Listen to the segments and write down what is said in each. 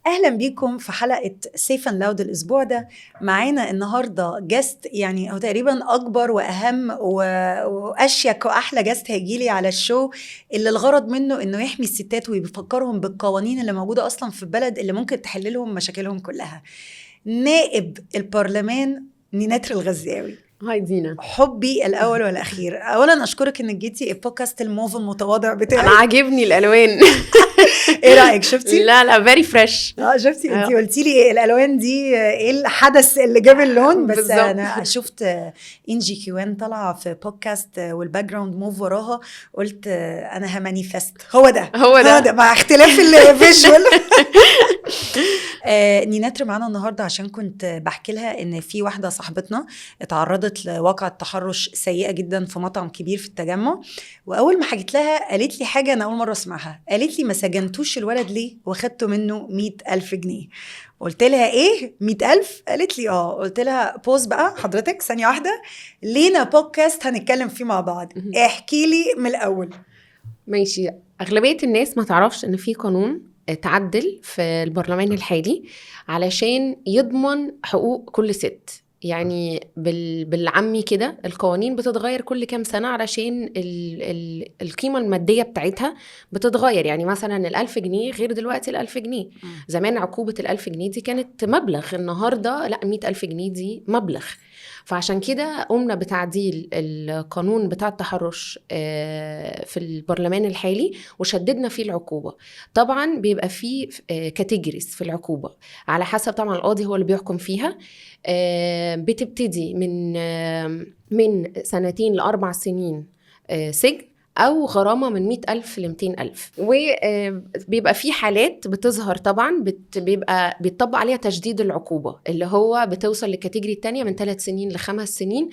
اهلا بيكم في حلقه سيف اند لاود. الاسبوع ده معانا النهارده جاست، يعني هو تقريبا اكبر واهم واشيك واحلى جاست هيجيلي على الشو، اللي الغرض منه انه يحمي الستات ويفكرهم بالقوانين اللي موجوده اصلا في البلد اللي ممكن تحل لهم مشاكلهم كلها. نائب البرلمان نينات الغزاوي. هاي دينا، حبي الاول والاخير، اولا اشكرك انك جيتي البودكاست الموف المتواضع بتاعي. انا عاجبني الالوان. ايه رايك؟ شفتي؟ لا فيري فريش. شفتي انتي قلتي لي ايه الالوان دي، ايه الحدث اللي جاب اللون؟ بس بالزبط. انا شفت انجي كيوان طالعه في بودكاست والباك جراوند موف وراها، قلت انا همانيفست هو ده مع اختلاف الفيجوال. نينات معانا النهارده عشان كنت بحكي لها ان في واحده صاحبتنا اتعرضت لواقعة تحرش سيئه جدا في مطعم كبير في التجمع، واول ما حكيت لها قالت لي حاجه انا اول مره اسمعها. قالت لي ما سجنتوش الولد ليه واخدتوا منه 100,000 جنيه؟ قلت لها ايه 100,000؟ قالت لي قلت لها بوز بقى حضرتك ثانيه واحده، لينا بودكاست هنتكلم فيه مع بعض، احكي لي من الاول. ماشي. اغلبيه الناس ما تعرفش ان في قانون تعدل في البرلمان الحالي علشان يضمن حقوق كل ست. يعني بالعامي كده القوانين بتتغير كل كام سنة علشان القيمة المادية بتاعتها بتتغير. يعني مثلا 1000 جنيه غير دلوقتي 1000 جنيه. زمان عقوبة 1000 جنيه دي كانت مبلغ، النهاردة لا، 100,000 جنيه دي مبلغ. فعشان كده قمنا بتعديل القانون بتاع التحرش في البرلمان الحالي وشددنا فيه العقوبة. طبعا بيبقى فيه كاتيجوريز في العقوبة على حسب طبعا القاضي هو اللي بيحكم فيها. بتبتدي من 2 ل4 سنين سجن أو غرامة من 100,000 ل200,000. وبيبقى في حالات بتظهر طبعا بيبقى بيطبق عليها تشديد العقوبة، اللي هو بتوصل للكاتيجوري التانية من 3 سنين ل5 سنين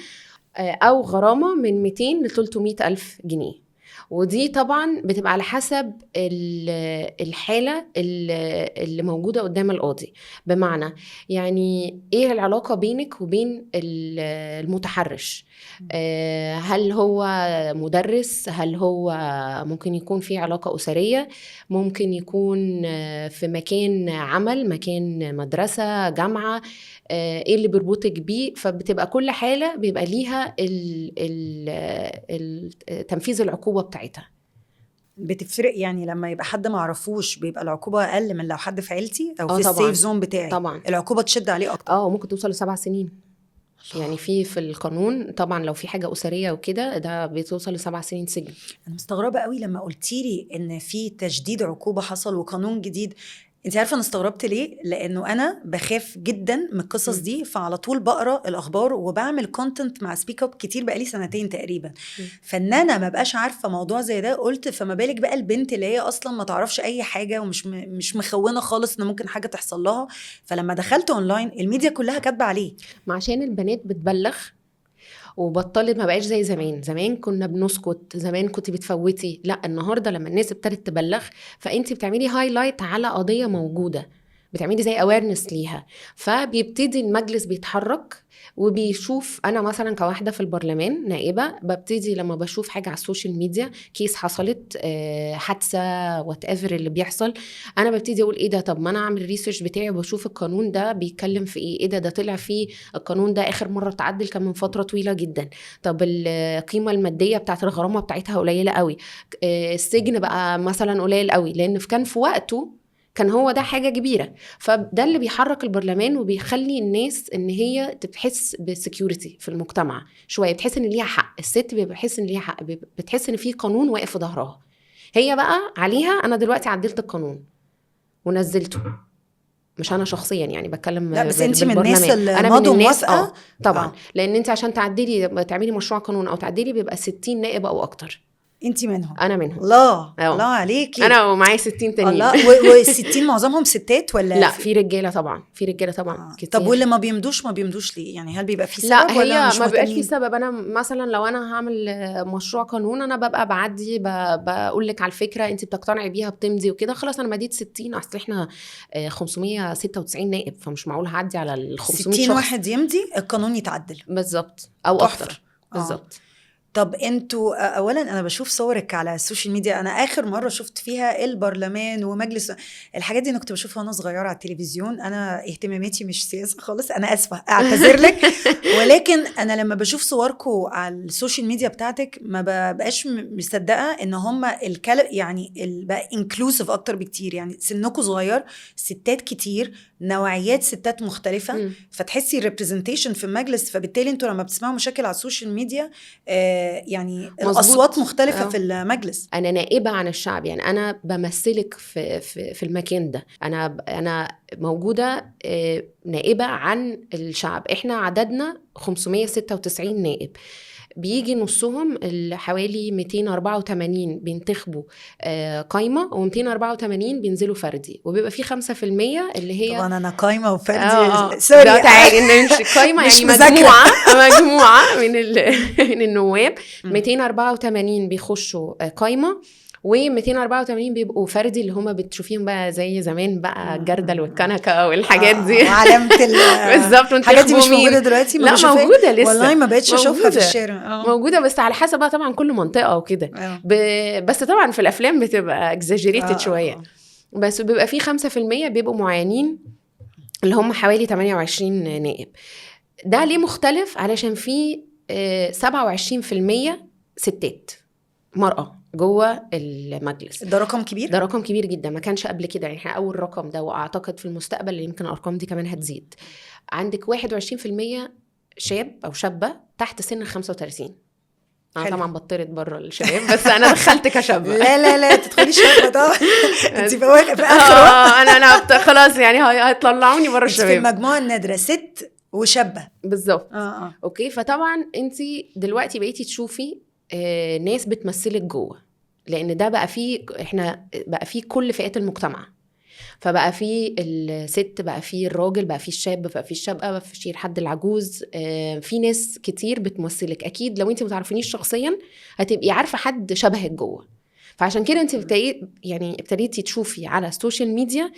أو غرامة من 200 ل300,000 جنيه. ودي طبعا بتبقى على حسب الحالة اللي موجودة قدام القاضي. بمعنى يعني ايه العلاقة بينك وبين المتحرش؟ هل هو مدرس؟ هل هو ممكن يكون في علاقة أسرية؟ ممكن يكون في مكان عمل، مكان مدرسة، جامعة؟ ايه اللي بيربطك بيه؟ فبتبقى كل حالة بيبقى ليها تنفيذ العقوبة بتاعتها. بتفرق يعني لما يبقى حد ما عرفوش بيبقى العقوبة أقل من لو حد في عيلتي أو في طبعاً. السيف زون بتاعي؟ طبعا العقوبة تشد عليه أكتر. ممكن توصل ل7 سنين. يعني في القانون طبعا لو في حاجة أسرية وكده ده بتوصل ل7 سنين سجن. أنا مستغربة قوي لما قلتيلي إن في تجديد عقوبة حصل وقانون جديد. انت عارفه انا استغربت ليه؟ لانه انا بخاف جدا من القصص دي، فعلى طول بقرا الاخبار وبعمل كونتنت مع سبيك اب كتير بقالي 2 تقريبا. فان انا ما بقاش عارفه موضوع زي ده، قلت فما بالك بقى البنت اللي هي اصلا ما تعرفش اي حاجه ومش مش مخونه خالص ان ممكن حاجه تحصل لها. فلما دخلت اونلاين الميديا كلها كاتبه عليه. ما عشان البنات بتبلغ وبطلت، ما بقاش زي زمان كنا بنسكت، زمان كنت بتفوتي. لا، النهارده لما الناس ابتدت تبلغ فانت بتعملي هايلايت على قضيه موجوده، بتعملي زي اويرنس ليها، فبيبتدي المجلس بيتحرك وبيشوف. انا مثلا كواحده في البرلمان نائبه ببتدي لما بشوف حاجه على السوشيال ميديا، كيس حصلت، حادثه، وات ايفر اللي بيحصل، انا ببتدي اقول ايه ده؟ طب ما انا اعمل الريسيرش بتاعي وبشوف القانون ده بيتكلم في ايه ده طلع فيه القانون ده اخر مره تعدل كان من فتره طويله جدا. طب القيمه الماديه بتاعت الغرامه بتاعتها قليله قوي، السجن بقى مثلا قليل قوي، لان كان في وقته كان هو ده حاجة كبيرة. فده اللي بيحرك البرلمان وبيخلي الناس ان هي تحس بسكيورتي في المجتمع شوية، بتحس ان ليها حق. الست بتحس ان ليها حق، بتحس ان في قانون واقف في ظهرها. هي بقى عليها انا دلوقتي عدلت القانون ونزلته، مش انا شخصيا يعني بتكلم. لا بس انت من الناس اللي انا مضوا من الناس موافقه طبعا. لان انت عشان تعملي مشروع قانون او تعدلي بيبقى 60 نائب او اكتر. انت منهم؟ انا منهم. الله عليكي. انا ومعايا 60 تانيين. الله. و60 معظمهم ستات ولا؟ لا، في رجاله طبعا، في رجاله طبعا كتير. طب واللي ما بيمدوش ليه؟ يعني هل بيبقى في سبب لا، ولا مش ما بيبقاش في مهتمين؟ سبب. انا مثلا لو انا هعمل مشروع قانون انا ببقى بعدي بقول لك على الفكره، انت بتقتنعي بيها بتمضي وكده، خلاص انا مديت 60. اصل احنا 596 نائب، فمش معقول هعدي على ال500 60 شخص. واحد يمضي القانون يتعدل بالظبط او اكتر. بالظبط. طب انتوا اولا انا بشوف صورك على السوشيال ميديا، انا اخر مره شفت فيها البرلمان ومجلس الحاجات دي انا كنت بشوفها وانا صغيره على التلفزيون. انا اهتماماتي مش سياسه خالص، انا اسفه اعتذر لك. ولكن انا لما بشوف صوركم على السوشيال ميديا بتاعتك ما ببقاش مصدقه ان هم يعني بقى انكلوسيف اكتر بكتير. يعني سنكم صغير، ستات كتير، نوعيات ستات مختلفه، فتحسي الريبريزنتيشن في المجلس. فبالتالي انتوا لما بتسمعوا مشاكل على السوشيال ميديا يعني الاصوات مختلفه في المجلس. انا نائبه عن الشعب، يعني انا بمثلك في المكان ده. انا موجوده نائبه عن الشعب. احنا عددنا 596 نائب، بيجي نصهم حوالي 284 بينتخبوا قايمه، و284 بينزلوا فردي، وبيبقى في 5% اللي هي طبعا انا قايمه وفردي. سوري تعالي نمشي قايمه يعني مجموعه من النواب. 284 بيخشوا قايمه، و284 بيبقوا فردي اللي هم بتشوفيهم بقى زي زمان بقى الجردل والكنكه والحاجات دي وعلامه بالظبط. الحاجات دي مش موجوده دلوقتي؟ لا موجوده لسه والله، ما بقتش اشوفها في الشارع. موجوده بس على حسب بقى طبعا كل منطقه وكده. بس طبعا في الافلام بتبقى اكزاجيريتد شويه. بس بيبقى في 5% بيبقوا معينين اللي هم حوالي 28 نائب. ده ليه مختلف؟ علشان في 27% ستات مرأة جوه المجلس. ده رقم كبير؟ ده رقم كبير جدا، ما كانش قبل كده. يعني احنا اول رقم ده، واعتقد في المستقبل يمكن الارقام دي كمان هتزيد. عندك 21% شاب او شابة تحت سن 35. انا طبعا بطرت بره الشباب بس انا دخلت كشابة. لا تدخلي شابة طبعا. انت في اخر انا خلاص يعني هيطلعوني بره الشباب. في المجموعة النادرة ست وشابة بالظبط. اوكي. فطبعا انت دلوقتي بقيتي تشوفي ناس بتمثلك جوه، لان ده بقى فيه احنا بقى فيه كل فئات المجتمع. فبقى فيه الست، بقى فيه الراجل، بقى فيه الشاب، بقى فيه الشابة، بقى فيه الحد العجوز. في ناس كتير بتمثلك. اكيد لو انت متعرفينيش شخصيا هتبقي عارفة حد شبهك جوه. فعشان كده انت ابتديتي تشوفي على السوشيال ميديا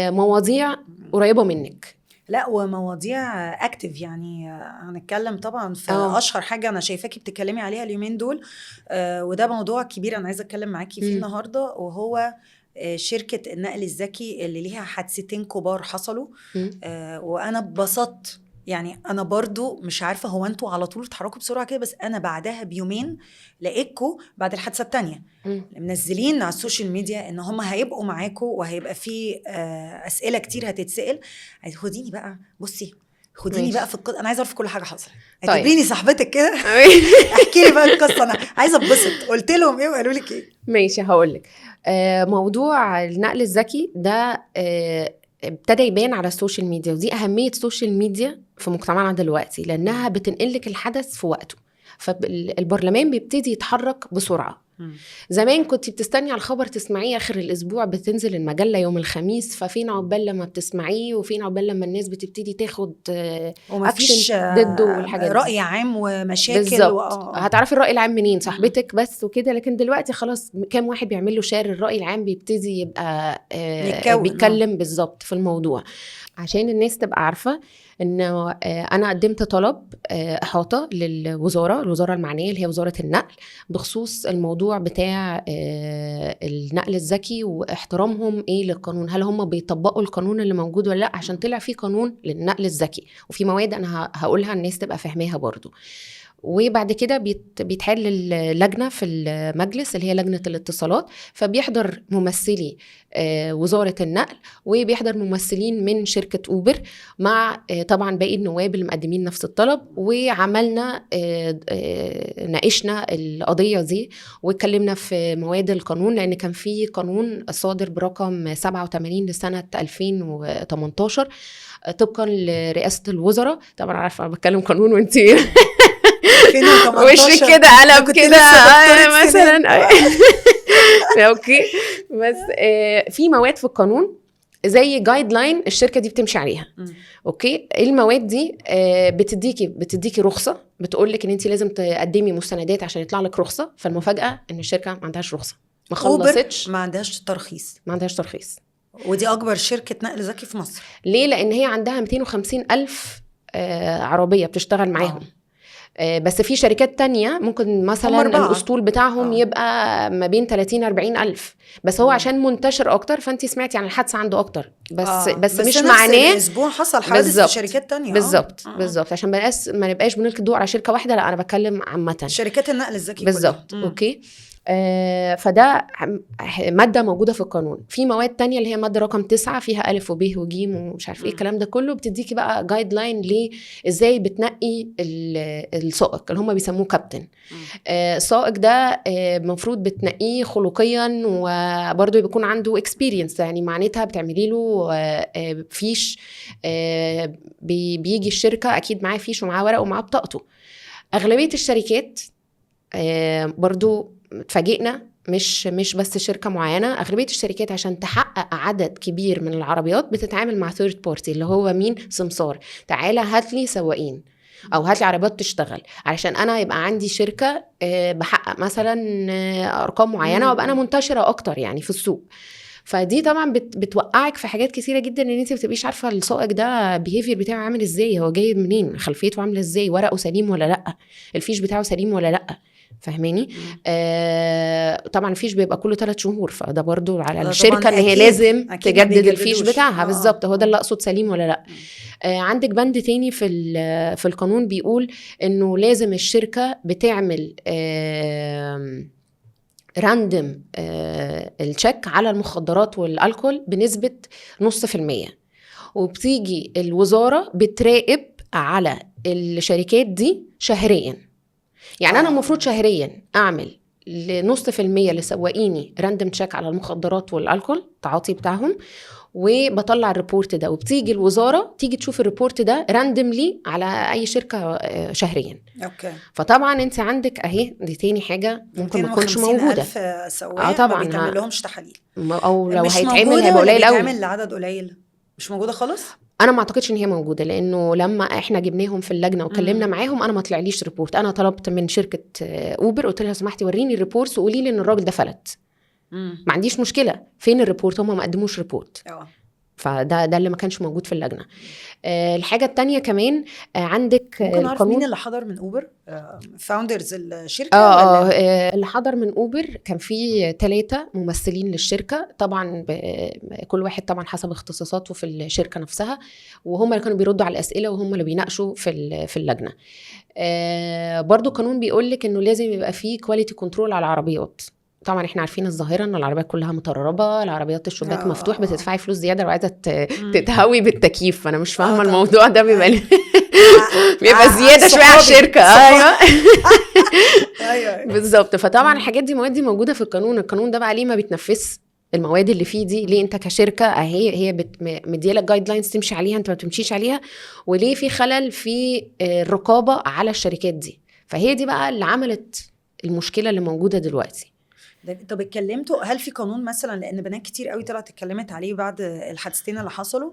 مواضيع قريبة منك. لا، ومواضيع اكتف. يعني هنتكلم طبعا في اشهر حاجه انا شايفاكي بتتكلمي عليها اليومين دول، وده موضوع كبير انا عايزه اتكلم معاكي فيه النهارده، وهو شركه النقل الذكي اللي ليها حادثتين كبار حصلوا. وانا اتبسطت. يعني انا برضو مش عارفه هو انتوا على طول بتتحركوا بسرعه كده، بس انا بعدها بيومين لقيتكم بعد الحادثه الثانيه منزلين على السوشيال ميديا ان هم هيبقوا معاكم، وهيبقى في اسئله كتير هتتسال. خديني بقى، بصي خديني بقى في القصه، انا عايزه اعرف كل حاجه حصلت. اعتبريني صاحبتك كده. احكي لي بقى القصه، انا عايزه اتبسط. قلت لهم ايه وقالوا لك ايه؟ ماشي هقولك. موضوع النقل الذكي ده ابتدى يبان على السوشيال ميديا، ودي أهمية السوشيال ميديا في مجتمعنا دلوقتي، لأنها بتنقلك الحدث في وقته. فالبرلمان بيبتدي يتحرك بسرعة. زمان كنت بتستني على الخبر تسمعيه آخر الأسبوع، بتنزل المجلة يوم الخميس، ففين عقبال لما بتسمعيه، وفين عقبال لما الناس بتبتدي تاخد أكشن ضده والحاجات دي. رأي عام ومشاكل بالظبط. هتعرفي الرأي العام منين؟ صاحبتك بس وكده. لكن دلوقتي خلاص كام واحد بيعمل له شير، الرأي العام بيبتدي يبقى بيتكلم بالظبط في الموضوع. عشان الناس تبقى عارفة إن أنا قدمت طلب إحاطة الوزارة المعنية اللي هي وزارة النقل بخصوص الموضوع بتاع النقل الذكي واحترامهم للقانون. هل هم بيطبقوا القانون اللي موجود ولا لا؟ عشان طلع في قانون للنقل الذكي، وفي مواد أنا هقولها الناس تبقى فاهماها برضو. وبعد كده بيتحل اللجنة في المجلس اللي هي لجنة الاتصالات، فبيحضر ممثلي وزارة النقل، وبيحضر ممثلين من شركة أوبر، مع طبعا باقي النواب اللي مقدمين نفس الطلب. وعملنا ناقشنا القضية دي واتكلمنا في مواد القانون، لأن كان في قانون صادر برقم 87 لسنة 2018 طبقا لرئاسة الوزراء. طبعا عارفة بتكلم قانون وانتي وش كده قلب كده مثلا. اوكي. بس في مواد في القانون زي جايد لاين الشركه دي بتمشي عليها. اوكي. المواد دي بتديكي رخصه، بتقولك ان انت لازم تقدمي مستندات عشان يطلع لك رخصه. فالمفاجاه ان الشركه ما عندهاش رخصه، ما خلصتش، ما عندهاش ترخيص. ودي اكبر شركه نقل ذكي في مصر. ليه؟ لان هي عندها 250,000 عربيه بتشتغل معاهم. بس في شركات تانية ممكن مثلا 4. الأسطول بتاعهم يبقى ما بين 30-40 ألف، بس هو عشان منتشر أكتر فأنت سمعتي عن الحادثة عنده أكتر، بس مش نفس معناه الاسبوع حصل حادث في شركات تانية. بالظبط عشان ما نبقاش بنلقي الضوء على شركة واحدة، لا أنا بتكلم عامة شركات النقل الذكي بالظبط. أوكي. فده مادة موجودة في القانون. في مواد تانية اللي هي مادة رقم 9 فيها ألف وب وجيم ومش عارف ايه الكلام ده كله، بتديكي بقى جايد لاين ليه ازاي بتنقي السائق اللي هم بيسموه كابتن. السائق ده المفروض بتنقيه خلقيا، وبرضه بيكون عنده اكسبيرينس، يعني معناتها بتعملي له فيش، بيجي الشركة أكيد معاه فيش ومعاه ورق ومعاه بطاقته. أغلبية الشركات برضو اتفاجئنا، مش بس شركة معينة، أغلبية الشركات عشان تحقق عدد كبير من العربيات بتتعامل مع ثيرد بارتي اللي هو مين؟ سمسار. تعالى هات لي سواقين أو هات لي عربيات تشتغل علشان أنا يبقى عندي شركة بحقق مثلا أرقام معينة وأبقى أنا منتشرة أكتر يعني في السوق. فدي طبعا بتوقعك في حاجات كثيره جدا، ان انت بتبقيش عارفه السائق ده بيهيفير بتاعه عامل ازاي، هو جاي منين، خلفيته عامله ازاي، ورقه سليم ولا لا، الفيش بتاعه سليم ولا لا، فاهماني؟ طبعا الفيش بيبقى كله 3 شهور، فده برضو على الشركه ان هي لازم تجدد الفيش بتاعها. بالظبط، هو ده اللي اقصد، سليم ولا لا. عندك بند تاني في القانون بيقول انه لازم الشركه بتعمل راندم التشيك على المخدرات والالكول بنسبة 0.5%، وبتيجي الوزارة بتراقب على الشركات دي شهريا. يعني أنا المفروض شهريا أعمل 0.5% لسواقيني راندم تشيك على المخدرات والالكول التعاطي بتاعهم، وبطلع الريبورت ده، وبتيجي الوزارة تيجي تشوف الريبورت ده راندملي على أي شركة شهريا. أوكي. فطبعا انت عندك اهي دي تاني حاجة ممكن ما تكونش موجودة. سواق طبعا ما بيتعمل لهمش تحاليل، او لو مش هيتعمل هيبقى قليل قوي، بيتعمل لعدد قليل، مش موجودة خالص. انا ما اعتقدش ان هي موجوده، لانه لما احنا جبناهم في اللجنه وكلمنا معاهم انا ما طلعليش ريبورت. انا طلبت من شركه اوبر، قلت لها سمحتي وريني الريبورتس وقولي لي ان الراجل ده فلت. ما عنديش مشكله، فين الريبورت؟ هم ما قدموش ريبورت. فده اللي ما كانش موجود في اللجنه. الحاجه التانية كمان عندك ممكن اعرف مين اللي حضر من اوبر؟ فاوندرز الشركه ولا اللي حضر من اوبر كان في 3 ممثلين للشركه، طبعا كل واحد طبعا حسب اختصاصاته في الشركه نفسها، وهم اللي كانوا بيردوا على الاسئله وهم اللي بيناقشوا في اللجنه. برضو القانون بيقول لك انه لازم يبقى فيه كواليتي كنترول على العربيات. طبعا احنا عارفين الظاهره ان العربيات كلها مترربه، العربيات الشباك مفتوح، بتدفعي فلوس زياده وعايزه تتهوي بالتكييف. فانا مش فاهمه الموضوع ده بيبقى زياده شويه على الشركه. ايوه بالظبط. فطبعا الحاجات دي مواد دي موجوده في القانون ده بقى ليه ما بيتنفذش المواد اللي فيه دي؟ ليه انت كشركه هي مديالك جايد لاينز تمشي عليها، انت ما بتمشيش عليها؟ وليه في خلل في الرقابه على الشركات دي؟ فهي دي بقى اللي عملت المشكله اللي موجوده دلوقتي. طب اتكلمتوا هل في قانون مثلا، لان بنات كتير قوي طلعت اتكلمت عليه بعد الحادثتين اللي حصلوا،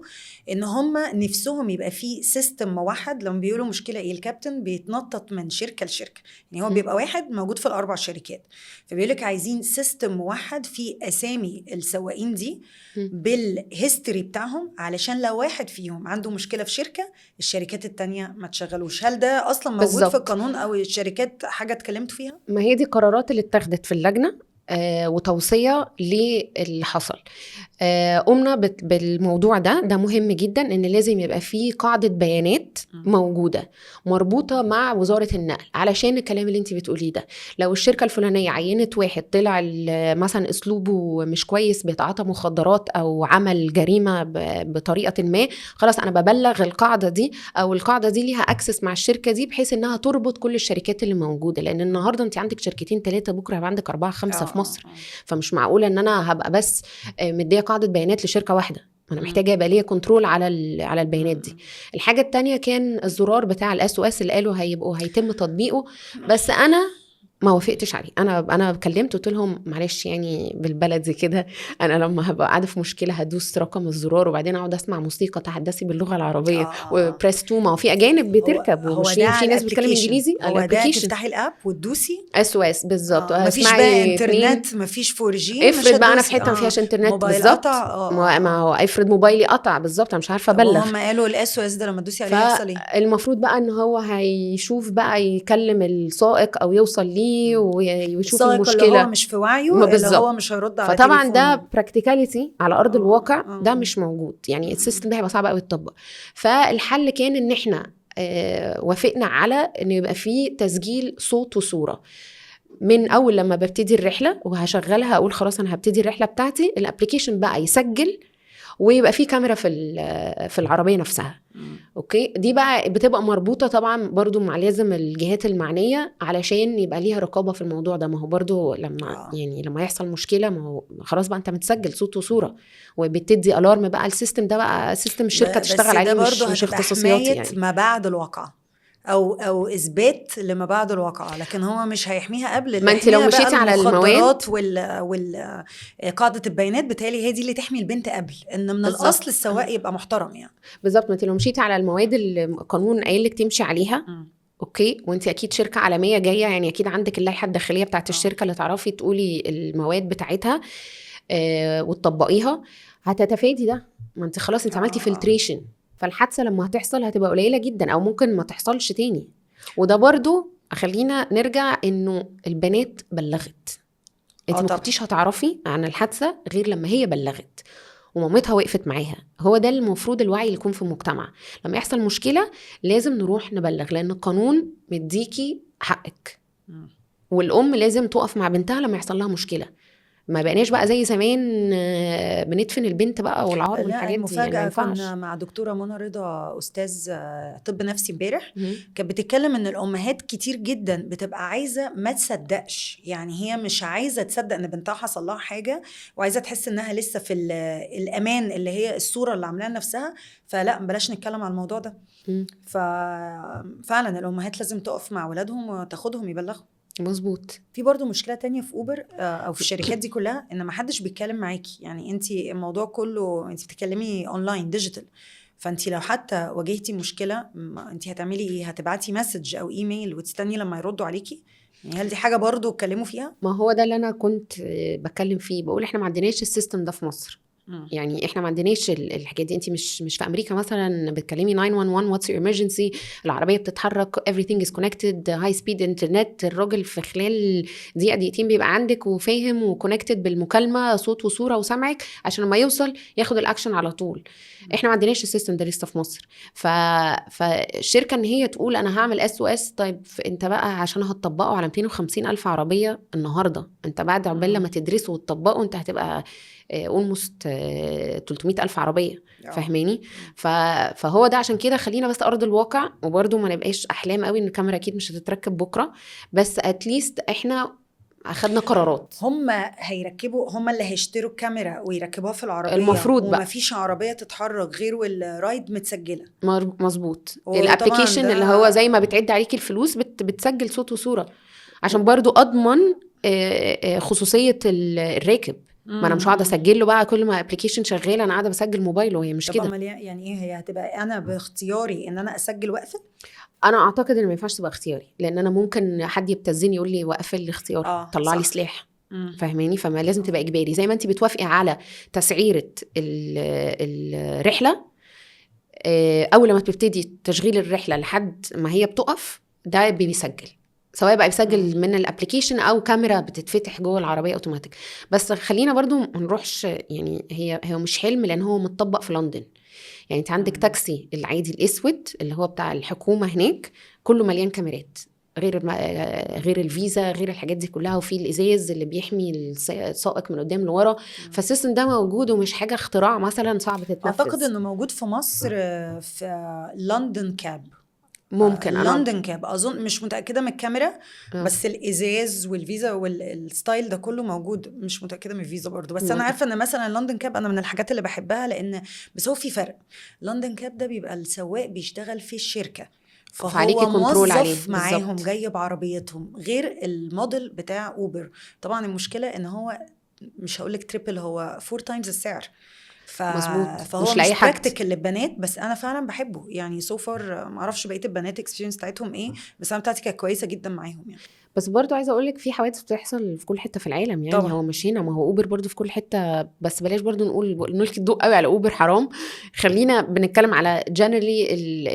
ان هم نفسهم يبقى في سيستم موحد لما بيقولوا مشكله ايه الكابتن بيتنطط من شركه لشركه، يعني هو بيبقى واحد موجود في ال4 شركات، فبيقولك عايزين سيستم موحد في اسامي السواقين دي بالهيستوري بتاعهم، علشان لو واحد فيهم عنده مشكله في شركه الشركات التانية ما تشغلوش. هل ده اصلا موجود بالزبط في القانون او الشركات حاجه اتكلمتوا فيها؟ ما هي دي القرارات اللي اتخذت في اللجنه وتوصية للي حصل. قمنا بالموضوع ده مهم جدا، ان لازم يبقى فيه قاعدة بيانات موجودة مربوطة مع وزارة النقل، علشان الكلام اللي انت بتقوليه ده، لو الشركة الفلانية عينت واحد طلع مثلا اسلوبه مش كويس، بيتعاطى مخدرات او عمل جريمة بطريقة ما، خلاص انا ببلغ القاعدة دي، او القاعدة دي ليها اكسس مع الشركة دي، بحيث انها تربط كل الشركات اللي موجودة. لان النهاردة انت عندك 2-3، بكرة هيبقى عندك 4-5 في مصر. فمش معقولة ان انا هبقى بس مدية قاعدة بيانات لشركة واحدة، انا محتاجة يبقى ليا كنترول على البيانات دي. الحاجة التانية كان الزرار بتاع الSOS اللي قالوا هيتم تطبيقه، بس انا ما وافقتش عليه. انا كلمت قلت لهم معلش يعني بالبلدي كده، انا لما هبقى قاعده في مشكله هدوس رقم الزرار وبعدين اقعد اسمع موسيقى تحدثي باللغه العربيه وبريس 2. ما هو في اجانب بتركب هو ومش ده في على ناس بتتكلم الابلكيشن، انجليزي. هو ده الابلكيشن تفتحي الاب وتدوسي. SOS بالظبط. مفيش بقى اسمعي انترنت، مفيش 4G، مش افرض بقى انا في هتدوسي. حته ما فيهاش انترنت موبايل بالظبط. قطع. ما هو افرض موبايلي قطع بالظبط، انا مش عارفه طب ابلغ. هم قالوا الاس او اس ده لما تدوسي عليه هيحصل ايه؟ فالمفروض بقى ان هو هيشوف بقى يكلم السائق او يوصل ليه ويشوف السائق المشكله. اللي هو مش في وعيه، ما اللي هو بالظبط. مش هيرد على فطبعا ده تليفونه. براكتيكاليتي على ارض الواقع ده مش موجود، يعني السيستم ده هيبقى صعب قوي يتطبق. فالحل كان ان احنا وافقنا على ان يبقى فيه تسجيل صوت وصوره من اول لما ببتدي الرحله وهشغلها، اقول خلاص انا هبتدي الرحله بتاعتي، الابلكيشن بقى يسجل ويبقى في كاميرا في العربيه نفسها. اوكي، دي بقى بتبقى مربوطه طبعا برضو مع لازم الجهات المعنيه علشان يبقى ليها رقابه في الموضوع ده. ما هو برضو لما يعني لما يحصل مشكله، ما هو خلاص بقى انت متسجل صوت وصوره وبتدي الارم بقى. السيستم ده بقى سيستم الشركه تشتغل عليه، مش اختصاصياتي يعني. ما بعد الواقع او اثبات لما بعد الواقع، لكن هو مش هيحميها قبل. اللي ما انت لو يحميها بقى مشيتي على المواد قاعده البيانات، بتالي هي دي اللي تحمي البنت قبل ان من بالزبط. الاصل السواق يبقى محترم يعني. بالظبط. ما انت لو مشيتي على المواد اللي القانون قايل لك تمشي عليها اوكي، وانت اكيد شركه عالميه جايه، يعني اكيد عندك اللائحه الداخليه بتاعت الشركه اللي تعرفي تقولي المواد بتاعتها وتطبقيها، هتتفادي ده. ما انت خلاص انت عملتي فلتريشن، فالحادثه لما هتحصل هتبقى قليله جدا او ممكن ما تحصلش تاني. وده برضو خلينا نرجع انه البنات بلغت. انت ما كنتيش هتعرفي عن الحادثه غير لما هي بلغت ومامتها وقفت معاها. هو ده المفروض الوعي اللي يكون في المجتمع. لما يحصل مشكله لازم نروح نبلغ، لان القانون مديكي حقك. والام لازم تقف مع بنتها لما يحصل لها مشكله. ما بقناش بقى زي زمان بندفن البنت بقى والعار والحاجات دي. يعني ما ينفعش. كنا مع دكتوره منى رضا استاذ طب نفسي امبارح، كانت بتتكلم ان الامهات كتير جدا بتبقى عايزه ما تصدقش، يعني هي مش عايزه تصدق ان بنتها حصل لها حاجه، وعايزه تحس انها لسه في الامان اللي هي الصوره اللي عاملاها لنفسها. فلا بلاش نتكلم على الموضوع ده. ففعلا الامهات لازم تقف مع ولادهم وتاخدهم يبلغوا. مظبوط. في برضو مشكله تانية في اوبر او في الشركات دي كلها، ان ما حدش بيتكلم معاكي. يعني انت الموضوع كله انت بتتكلمي اونلاين ديجيتال، فانت لو حتى واجهتي مشكله انت هتعملي ايه؟ هتبعتي مسج او ايميل وتستني لما يردوا عليكي؟ يعني هل دي حاجه برضو اتكلموا فيها؟ ما هو ده اللي انا كنت بتكلم فيه، بقول احنا ما عندناش السيستم ده في مصر. يعني احنا ما عندناش الحاجات دي. انت مش في امريكا مثلا بتكلمي 911 واتس يور ايمرجنسي، العربيه بتتحرك everything is connected هاي سبيد انترنت، الراجل في خلال دقيقه دقيقتين بيبقى عندك وفاهم وكونكتد بالمكالمه صوت وصوره وسمعك عشان لما يوصل ياخد الاكشن على طول. احنا ما عندناش السيستم ده لسه في مصر. فالشركه ان هي تقول انا هعمل SOS، طيب انت بقى عشان هتطبقه على 250,000 عربيه النهارده، انت بعد عقبال لما تدرسه وتطبقه انت هتبقى almost 300,000 عربية. فاهماني؟ فهو ده عشان كده خلينا بس أرض الواقع، وبرضو ما نبقاش أحلام قوي إن الكاميرا أكيد مش هتتركب بكرة، بس أتليست إحنا أخدنا قرارات. هم هيركبوا، هم اللي هيشتروا الكاميرا ويركبوها في العربية المفروض بقى. ومفيش عربية تتحرك غير والرايد متسجلة. مظبوط. الابليكيشن اللي هو زي ما بتعد عليك الفلوس بتسجل صوت وصورة عشان برضو أضمن خصوصية الراكب. ما انا مش قاعده اسجل له بقى كل ما ابلكيشن شغال انا قاعده بسجل موبايله، وهي مش كده. يعني ايه هي هتبقى انا باختياري ان انا اسجل واقفل؟ انا اعتقد ان ما ينفعش تبقى اختياري، لان انا ممكن حد يبتزني يقول لي واقفل الاختيار طلع لي سلاح. فاهماني؟ فما لازم تبقى اجباري. زي ما انت بتوافقي على تسعيره الرحله اول ما بتبتدي تشغيل الرحله لحد ما هي بتقف، ده بيسجل، سواء بقى بيسجل من الابليكيشن او كاميرا بتتفتح جوه العربيه اوتوماتيك. بس خلينا برضو ما نروحش، يعني هي مش حلم، لان هو متطبق في لندن. يعني انت عندك تاكسي العادي الاسود اللي هو بتاع الحكومه هناك كله مليان كاميرات، غير الفيزا، غير الحاجات دي كلها، وفي الازاز اللي بيحمي السائق من قدام لورا. فالسيستم ده موجود ومش حاجه اختراع مثلا صعب تتنفذ. اعتقد انه موجود في مصر في لندن كاب، ممكن لندن كاب اظن، مش متاكده من الكاميرا بس الازاز والفيزا والستايل ده كله موجود. مش متاكده من الفيزا برضو، بس انا عارفه ان مثلا لندن كاب انا من الحاجات اللي بحبها، لان بس هو في فرق. لندن كاب ده بيبقى السواق بيشتغل في الشركه، فعليكي فهو كنترول عليه موظف معاهم بالظبط. جاي بعربيتهم، غير الموديل بتاع اوبر. طبعا المشكله ان هو مش هقولك تريبل، هو 4 تايمز السعر. مظبوط، فهو مش مش لاي حد. براكتيكال للبنات، بس انا فعلا بحبه يعني. سو فار ما اعرفش بقيه البنات اكسبيرينس بتاعتهم ايه، بس انا بتاعتي كانت كويسه جدا معاهم يعني. بس برضو عايزه اقول لك في حوادث بتحصل في كل حته في العالم يعني، طبعا هو مش هنا، ما هو اوبر برضو في كل حته. بس بلاش برضو نلقي الضوء قوي على اوبر، حرام. خلينا بنتكلم على جنرالي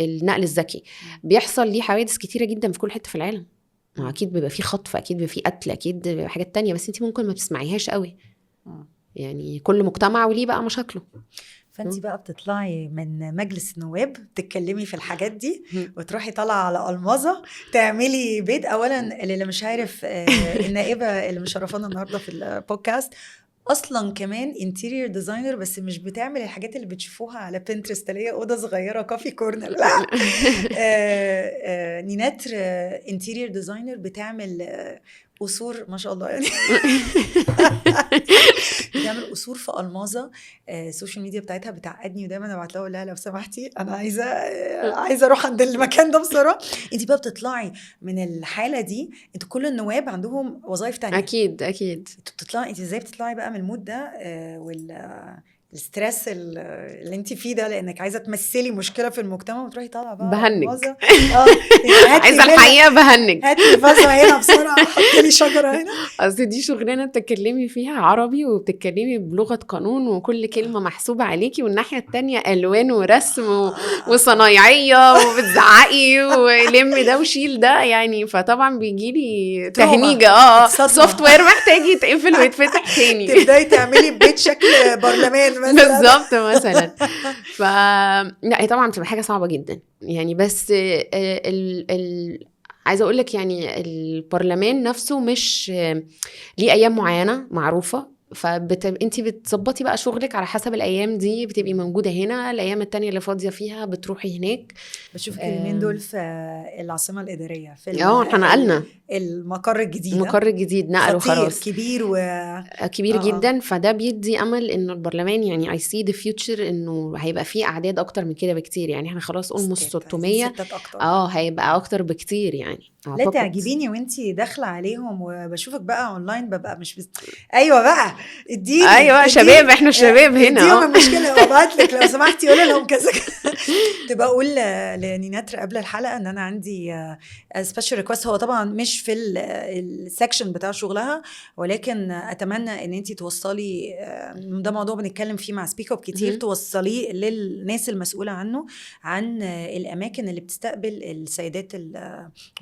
النقل الذكي، بيحصل ليه حوادث كتيره جدا في كل حته في العالم. ما اكيد بيبقى فيه خطف، اكيد بيبقى فيه قتل، اكيد بيبقى حاجات تانية، بس انت ممكن ما بتسمعيهاش قوي يعني. كل مجتمع وليه بقى مشاكله. فانت بقى بتطلعي من مجلس النواب تتكلمي في الحاجات دي، وتروحي طالعه على الماظه تعملي بيت. اولا اللي مش عارف، النائبه اللي مشرفانا النهارده في البودكاست اصلا كمان انتيريور ديزاينر، بس مش بتعمل الحاجات اللي بتشوفوها على بنترست اللي هي اوضه صغيره كافي كورنر، لا. نيناتر انتيريور ديزاينر بتعمل قصور ما شاء الله يعني. بتعمل قصور في الماظه. السوشيال ميديا بتاعتها بتعقدني، ودايما ابعت لها اقول لها لو سمحتي انا عايزه اروح عند المكان ده بسرعه. انت بقى بتطلعي من الحاله دي، انتوا كل النواب عندهم وظائف تانية. اكيد انتوا بتطلعي، انت ازاي بتطلعي بقى من المود ده الستريس اللي انت فيه ده، لانك عايزه تمثلي مشكله في المجتمع وتروحي طالعه بقى بهنج. عايزه الحقيقه بهنج. هات لي فازه هنا بسرعه، حط لي شجره هنا. اصل دي شغلانه بتتكلمي فيها عربي وبتتكلمي بلغه قانون وكل كلمه محسوبه عليكي، والناحيه التانية الوان ورسم وصنايعيه وبتزعقي ولم ده وشيل ده يعني. فطبعا بيجيلي تهنيجه، سوفت وير محتاج يتقفل ويتفتح تاني. تبداي تعملي بيت شكل برلمان مثلا. بالظبط مثلا. لا هي طبعا بتبقى حاجه صعبه جدا يعني. بس عايزه اقول لك يعني البرلمان نفسه مش ليه ايام معينه معروفه، انت بتظبطي بقى شغلك على حسب الايام دي، بتبقي موجوده هنا، الايام التانية اللي فاضيه فيها بتروحي هناك. بشوفك اليومين دول في العاصمه الاداريه، في احنا نقلنا المقر الجديد. المقر الجديد نقله خلاص، كبير كبير جدا. فده بيدي امل انه البرلمان يعني I see the future انه هيبقى فيه اعداد اكتر من كده بكتير يعني. احنا خلاص almost 600. هيبقى اكتر بكتير يعني. لا تعجبيني وانتي داخله عليهم وبشوفك بقى اونلاين، ببقى مش ايوه بقى اديني. ايوه شباب، احنا الشباب هنا. اديهم المشكله وابعت لك لو سمحتي قولي لهم كذا. تبقى اقول لنيناتر قبل الحلقه ان انا عندي سبيشال ريكوست. هو طبعا مش في السكشن بتاع شغلها، ولكن اتمنى ان انتي توصلي، ده موضوع بنتكلم فيه مع سبيك اب كتير، توصليه للناس المسؤوله عنه، عن الاماكن اللي بتستقبل السيدات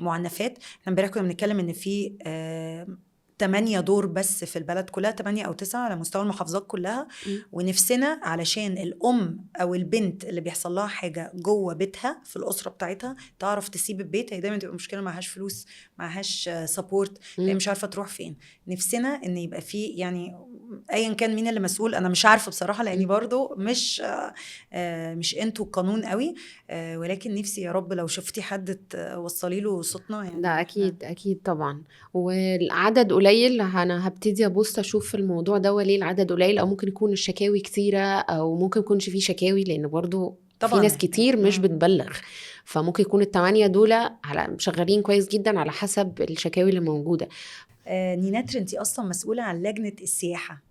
المعنفات. احنا امبارح كنا بنتكلم ان في 8 دور بس في البلد كلها، 8 أو 9 على مستوى المحافظات كلها. ونفسنا علشان الأم أو البنت اللي بيحصل لها حاجة جوه بيتها في الأسرة بتاعتها تعرف تسيب البيت. هي دايما تبقى مشكلة معهاش فلوس، معهاش سابورت، هي مش عارفة تروح فين. نفسنا ان يبقى في يعني ايا كان مين اللي مسؤول، انا مش عارفة بصراحة لاني برضو مش انتوا القانون قوي، ولكن نفسي يا رب لو شفتي حد توصلي له صوتنا يعني. ده اكيد طبعا. والعدد قليل، انا هبتدي ابص اشوف الموضوع ده ليه العدد قليل، او ممكن يكون الشكاوي كتيره، او ممكن يكونش فيه شكاوي، لان برضو في ناس كتير مش بتبلغ. فممكن يكون ال8 دول شغالين كويس جدا على حسب الشكاوي اللي موجوده. نيناتر انتي اصلا مسؤوله عن لجنه السياحه،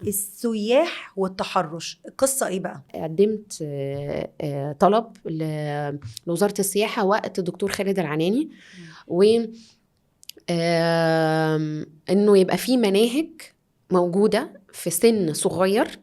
السياح والتحرش. القصة ايه بقى؟ قدمت طلب لوزارة السياحة وقت الدكتور خالد العناني، و انه يبقى في مناهج موجودة في سن صغير،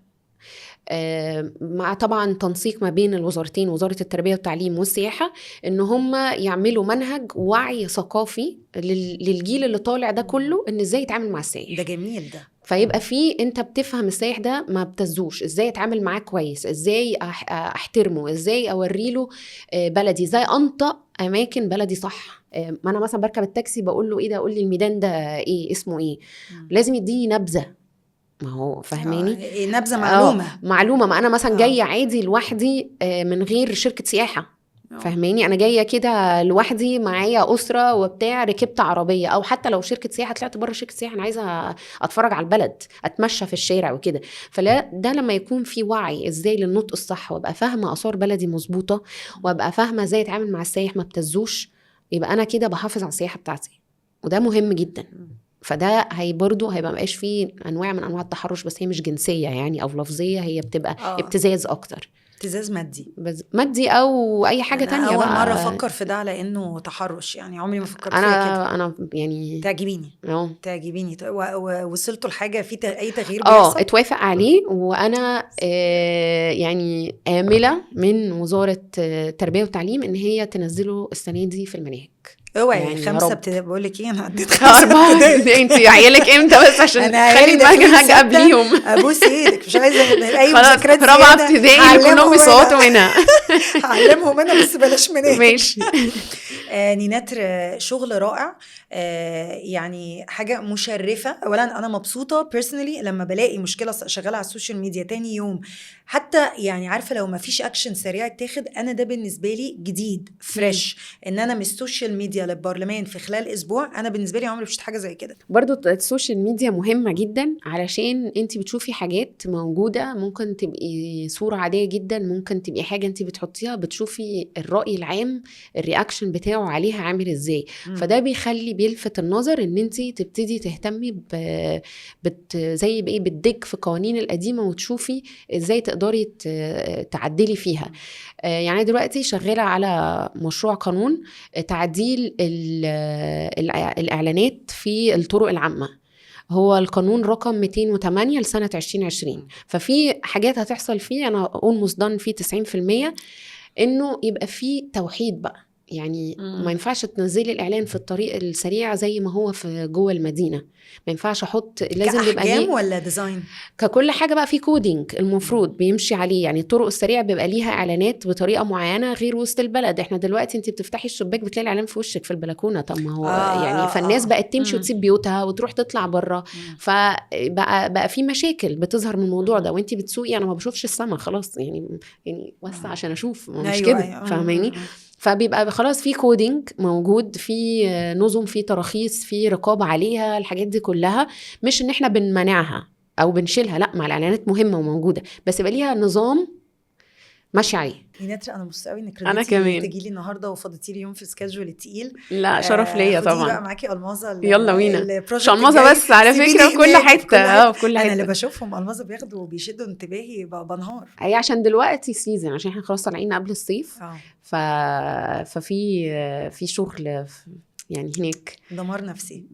مع طبعا تنسيق ما بين الوزارتين، وزارة التربية والتعليم والسياحة، ان هم يعملوا منهج وعي ثقافي للجيل اللي طالع ده كله، ان ازاي يتعامل مع السائح. ده جميل ده. فيبقى فيه انت بتفهم السائح ده ما بتزوش، ازاي اتعامل معاه كويس، ازاي احترمه، ازاي اوريله بلدي، ازاي انطق اماكن بلدي صح. ما انا مثلا بركب التاكسي بقول له ايه ده، اقول لي الميدان ده ايه اسمه ايه، لازم يديني نبذه. ما هو فاهماني، نبذه معلومه. ما انا مثلا جايه عادي لوحدي من غير شركه سياحه، فهماني؟ انا جايه كده لوحدي، معايا اسره وبتاع، ركبت عربيه او حتى لو شركه سياحه طلعت بره شركه سياحه، انا عايزه اتفرج على البلد، اتمشى في الشارع وكده. فلا ده لما يكون في وعي ازاي للنطق الصح، وابقى فاهمه اثار بلدي مظبوطه، وابقى فاهمه ازاي اتعامل مع السايح ما ابتزوش، يبقى انا كده بحافظ على السياحه بتاعتي، وده مهم جدا. فده هي برضه هيبقى مبقاش فيه انواع من انواع التحرش، بس هي مش جنسيه يعني او لفظيه، هي بتبقى ابتزاز اكتر، ابتزاز مادي، مادي او اي حاجه أنا تانية أول بقى. مرة أفكر في ده على إنه تحرش، يعني عمري ما فكرت فيها كده. انا يعني تعجبيني تعجبيني. وصلتوا لحاجة في أي تغيير بيحصل؟ اتوافق عليه، وانا يعني آملة من وزارة التربية والتعليم ان هي تنزله السنة دي في المناهج. اوعي يعني يا 5 رب. ابتدائي، بقول لك ايه، انا عديت 5 4 ابتدائي. انت عيالك امتى بس عشان انا تخلي عيالي داخلين المنهج 6، قبليهم؟ ابوس ايدك، مش عايزه اي خلاص مذاكرات رابعة زياده، ابتدائي اللي كلهم هعلمهم بيصوتوا هنا. منها. هعلمهم هنا بس بلاش منين. ماشي. نينات، شغل رائع. يعني حاجة مشرفة. أولا أنا مبسوطة personally لما بلاقي مشكلة شغالة على السوشيال ميديا تاني يوم، حتى يعني عارفة لو ما فيش أكشن سريع اتاخد، أنا ده بالنسبة لي جديد فريش. إن أنا من السوشيال ميديا للبرلمان في خلال أسبوع، أنا بالنسبة لي عمري مش حاجة زي كده. برضو السوشيال ميديا مهمة جدا، علشان انت بتشوفي حاجات موجودة، ممكن تبقي صورة عادية جدا، ممكن تبقي حاجة انت بتحطيها، بتشوفي الرأي العام الرياكشن بتاعه عليها عامل ازاي. فده بيلفت النظر ان انت تبتدي تهتمي زي بايه، بالدج في القوانين القديمة، وتشوفي ازاي تقدري تعدلي فيها. يعني دلوقتي شغالة على مشروع قانون تعديل الإعلانات في الطرق العامة، هو القانون رقم 208 لسنة 2020. ففي حاجات هتحصل فيه، أنا أقول مصدن فيه 90%، إنه يبقى فيه توحيد بقى. يعني ما ينفعش تنزلي الإعلان في الطريق السريع زي ما هو في جوه المدينة، ما ينفعش أحط، لازم يبقى كأحجام ولا ديزاين، ككل حاجة بقى في كودينج المفروض بيمشي عليه. يعني الطرق السريع بيبقى ليها إعلانات بطريقة معينة غير وسط البلد. احنا دلوقتي انت بتفتحي الشباك بتلاقي الإعلان في وشك في البلكونة، طب ما هو يعني فالناس بقت تمشي وتسيب بيوتها وتروح تطلع بره، فبقى في مشاكل بتظهر من الموضوع ده. وانت بتسوقي أنا ما بشوفش السما خلاص، يعني وسع عشان أشوف، مش كده فاهماني؟ فبيبقى خلاص في كودينج موجود، في نظم، في تراخيص، في رقابة عليها، الحاجات دي كلها. مش ان احنا بنمنعها او بنشيلها، لا، مع الاعلانات مهمه وموجوده، بس يبقى ليها نظام ماشي عليه. نينات، انا مبسوطه قوي انك انا كمان تجي لي النهارده وفضيتي لي يوم في السكادجول التقيل. لا شرف ليا طبعا. بقى معاكي المازه، يلا بينا. مش المازه بس على فكره، في كل حته في كل حته انا اللي بشوفهم المازه بياخدوا وبيشدوا انتباهي بنهار. هي عشان دلوقتي سيزن، عشان احنا خلاص طالعين قبل الصيف. ففي شغل يعني هناك. دمار نفسي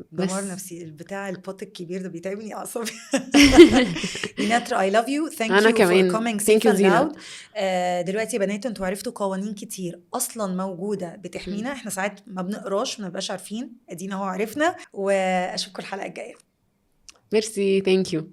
بتاع البوت الكبير ده بيتعبني اعصابي. نينات، I love you. Thank you for coming safe and loud. دلوقتي يا بنات انتوا عرفتوا قوانين كتير اصلا موجوده بتحمينا، احنا ساعات ما بنقراش، ما نبقاش عارفين، ادينا هو عرفنا. واشوفكم الحلقه الجايه. ميرسي. ثانك يو.